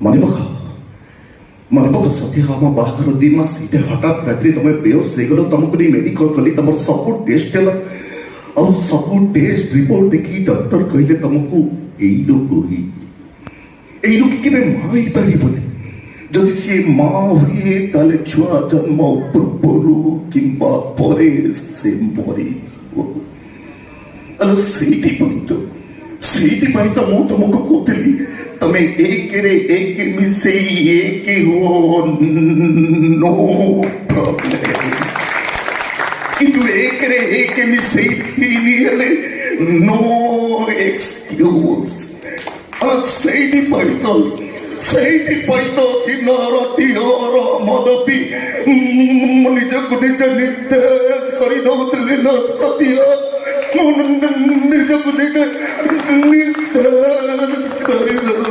ମନେପକ ସତ୍ୟ ଆମ ବାହାଘର 2 ମାସ ହେଇତେ ହଠାତ୍ ରାତିରେ ତମେ ବେହୋସ ହେଇଗଲ। ତମକୁ ନେଇ ମେଡିକାଲ କଲି, ତମର ସବୁ ଟେଷ୍ଟ ହେଲା। ଆଉ ସବୁ ଟେଷ୍ଟ ରିପୋର୍ଟ ଦେଖି ଡକ୍ଟର କହିଲେ ତମକୁ ଏଇ ରୋଗ ହେଇଛି। ଏଇ ରୋଗୀ କେବେ ମା ହେଇପାରିବନି। ଯଦି ସିଏ ମା ହୁଏ ତାହେଲେ ଛୁଆ ଜନ୍ମ ପୂର୍ବରୁ କିମ୍ବା ପରେ ସେ ମରିଯିବ। ସେଇଥିପାଇଁ ତ ମୁଁ ତମକୁ କହୁଥିଲି ତମେ 1ରେ 1 ମିଶେଇ 1 ହୁଅ, ନୋ ପ୍ରୋବ୍ଲେମ। କିନ୍ତୁ 1ରେ 1 ମିଶେଇ 3 ହେଲେ ନୋ ଏକ୍ସକ୍ୟୁଜ। ସେଇଥିପାଇଁ ତ ଦିନ ରାତି ମଦ ପି ନିଜକୁ ନିଜ ନିସ୍ତେଜ କରିଦଉଥିଲି ନା ସତ୍ୟ। ନିଜକୁ ନିଜେ ନିସ୍ତେଜ କରିଦଉ